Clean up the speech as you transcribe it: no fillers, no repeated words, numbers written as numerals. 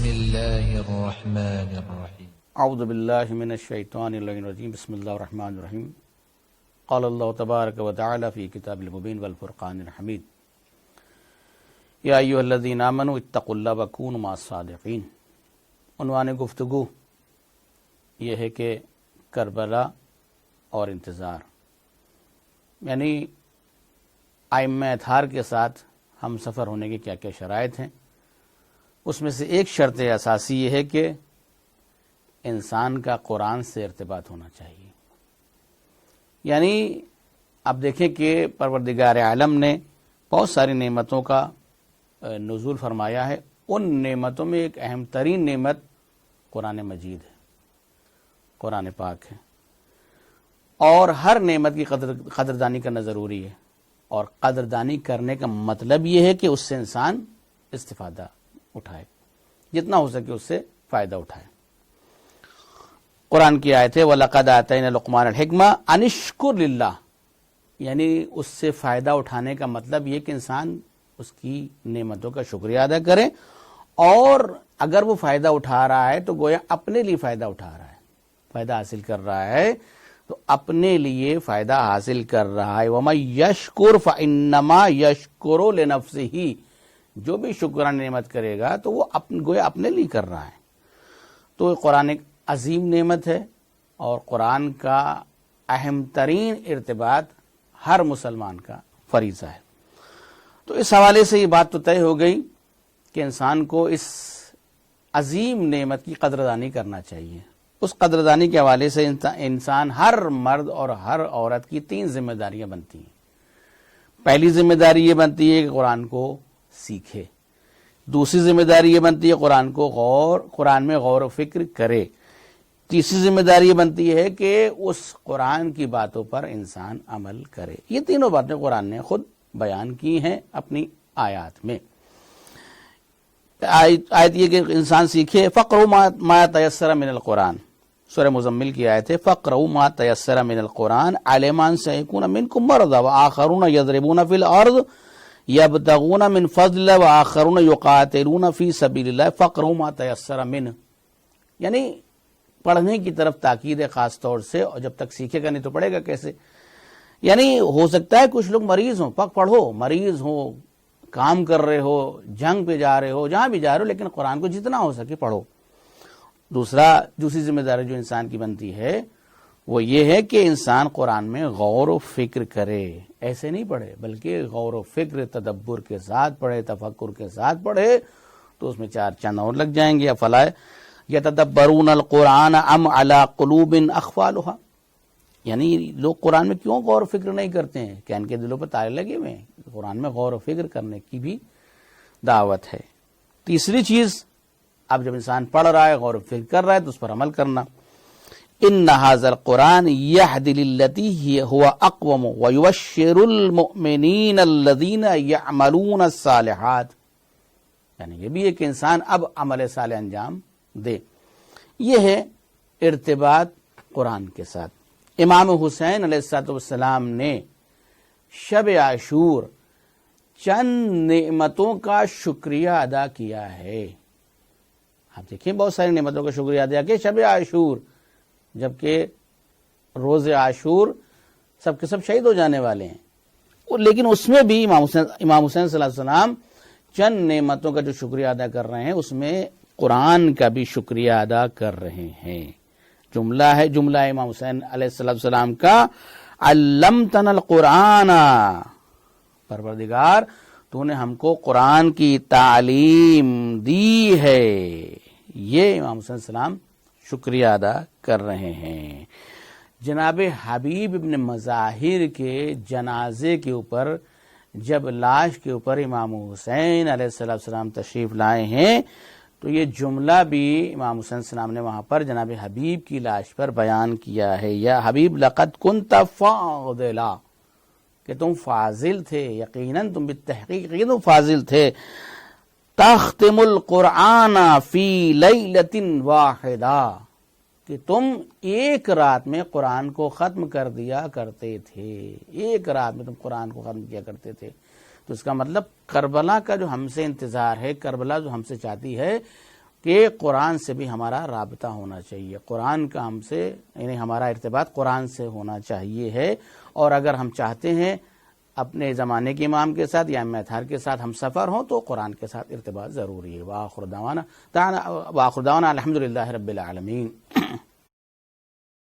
بسم الله الرحمن الرحيم اعوذ باللہ من الشیطان الرجیم بسم اللہ الرحمن الرحیم قال اللہ تبارک و تعالی فی کتاب المبین والفرقان الحمید یا ایھا الذین آمنوا اتقوا اللہ وکونوا مع الصادقین۔ عنوان گفتگو یہ ہے کہ کربلا اور انتظار، یعنی ائمہ اطہار کے ساتھ ہم سفر ہونے کی کیا کیا شرائط ہیں۔ اس میں سے ایک شرط اساسی یہ ہے کہ انسان کا قرآن سے ارتباط ہونا چاہیے۔ یعنی آپ دیکھیں کہ پروردگار عالم نے بہت ساری نعمتوں کا نزول فرمایا ہے، ان نعمتوں میں ایک اہم ترین نعمت قرآن مجید ہے، قرآن پاک ہے، اور ہر نعمت کی قدردانی کرنا ضروری ہے، اور قدردانی کرنے کا مطلب یہ ہے کہ اس سے انسان استفادہ اٹھائے، جتنا ہو سکے اس سے فائدہ اٹھائے۔ قرآن کی آیت ہے وَلَقَدْ آتَيْنَا لُقْمَانَ الْحِكْمَةَ أَنِ اشْكُرْ لِلَّهِ، یعنی اس سے فائدہ اٹھانے کا مطلب یہ کہ انسان اس کی نعمتوں کا شکریہ ادا کرے، اور اگر وہ فائدہ اٹھا رہا ہے تو گویا اپنے لیے فائدہ اٹھا رہا ہے، فائدہ حاصل کر رہا ہے تو اپنے لیے فائدہ حاصل کر رہا ہے۔ وَمَن يَشْكُرْ فَإِنَّمَا يَشْكُرُ لِنَفْسِهِ، جو بھی شکرانہ نعمت کرے گا تو وہ گویا اپنے لیے کر رہا ہے۔ تو قرآن ایک عظیم نعمت ہے، اور قرآن کا اہم ترین ارتباط ہر مسلمان کا فریضہ ہے۔ تو اس حوالے سے یہ بات تو طے ہو گئی کہ انسان کو اس عظیم نعمت کی قدردانی کرنا چاہیے۔ اس قدردانی کے حوالے سے انسان، ہر مرد اور ہر عورت کی 3 ذمہ داریاں بنتی ہیں۔ پہلی ذمہ داری یہ بنتی ہے کہ قرآن کو سیکھے، دوسری ذمہ داری یہ بنتی ہے قرآن میں غور و فکر کرے، تیسری ذمہ داری یہ بنتی ہے کہ اس قرآن کی باتوں پر انسان عمل کرے۔ یہ تینوں باتیں قرآن نے خود بیان کی ہیں اپنی آیات میں۔ آیت یہ کہ انسان سیکھے، فَقْرَؤْا مَا تَيَسَّرَ مِنَ الْقُرْآنِ، سورہ مزمل کی آیت ہے فَقْرَؤْا مَا تَيَسَّرَ مِنَ الْقُرْآنِ عَلِمَ أَن سَيَكُونَ مِنكُم مَّرْضَىٰ وَآخَرُونَ يَضْرِبُونَ فِي الْأَرْضِ يَبْتَغُونَ مِن فَضْلِ اللَّهِ وَآخَرُونَ يُقَاتِلُونَ فِي سَبِيلِ اللَّهِ فَقْرَؤْا مَا تَيَسَّرَ مِنْهُ، یعنی پڑھنے کی طرف تاکید ہے خاص طور سے، اور جب تک سیکھے گا نہیں تو پڑھے گا کیسے؟ یعنی ہو سکتا ہے کچھ لوگ مریض ہوں، پڑھو، مریض ہو، کام کر رہے ہو، جنگ پہ جا رہے ہو، جہاں بھی جا رہے ہو، لیکن قرآن کو جتنا ہو سکے پڑھو۔ دوسری ذمہ داری جو انسان کی بنتی ہے وہ یہ ہے کہ انسان قرآن میں غور و فکر کرے، ایسے نہیں پڑھے بلکہ غور و فکر تدبر کے ساتھ پڑھے، تفکر کے ساتھ پڑھے، تو اس میں 4 چاند اور لگ جائیں گے۔ افلا یتدبرون القرآن ام علی قلوب اقفالها، یعنی لوگ قرآن میں کیوں غور و فکر نہیں کرتے ہیں؟ کہ ان کے دلوں پر تالے لگے ہوئے ہیں۔ قرآن میں غور و فکر کرنے کی بھی دعوت ہے۔ تیسری چیز، اب جب انسان پڑھ رہا ہے، غور و فکر کر رہا ہے، تو اس پر عمل کرنا۔ ان ھذا القرآن یہدی للتی هو اقوم ویبشر المؤمنین الذین یعملون الصالحات، یعنی یہ بھی ہے کہ انسان اب عمل صالح انجام دے۔ یہ ہے ارتباط قرآن کے ساتھ۔ امام حسین علیہ السلام نے شب عاشور چند نعمتوں کا شکریہ ادا کیا ہے۔ آپ دیکھیں بہت ساری نعمتوں کا شکریہ ادا کیا شب عاشور، جبکہ روز عاشور سب کے سب شہید ہو جانے والے ہیں، لیکن اس میں بھی امام حسین صلی اللہ علیہ وسلم چند نعمتوں کا جو شکریہ ادا کر رہے ہیں، اس میں قرآن کا بھی شکریہ ادا کر رہے ہیں۔ جملہ امام حسین علیہ السلام کا علمتنا القرآن، پروردگار تو نے ہم کو قرآن کی تعلیم دی ہے۔ یہ امام حسین السلام شکریہ ادا کر رہے ہیں۔ جناب حبیب ابن مظاہر کے جنازے کے اوپر جب لاش کے اوپر امام حسین علیہ السلام تشریف لائے ہیں، تو یہ جملہ بھی امام حسین السلام نے وہاں پر جناب حبیب کی لاش پر بیان کیا ہے، یا حبیب لقد کنت فاضلا، کہ تم فاضل تھے، یقیناً تم بالتحقیق تم فاضل تھے۔ تختم القرآن فی لیلۃ واحدہ، کہ تم ایک رات میں قرآن کو ختم کر دیا کرتے تھے، ایک رات میں تم قرآن کو ختم کیا کرتے تھے۔ تو اس کا مطلب کربلا کا جو ہم سے انتظار ہے، کربلا جو ہم سے چاہتی ہے، کہ قرآن سے بھی ہمارا رابطہ ہونا چاہیے، قرآن کا ہم سے یعنی ہمارا ارتباط قرآن سے ہونا چاہیے ہے، اور اگر ہم چاہتے ہیں اپنے زمانے کے امام کے ساتھ یا ائمہ اطہار کے ساتھ ہم سفر ہوں تو قرآن کے ساتھ ارتباط ضروری ہے۔ وآخر دعوانا الحمدللہ رب العالمین۔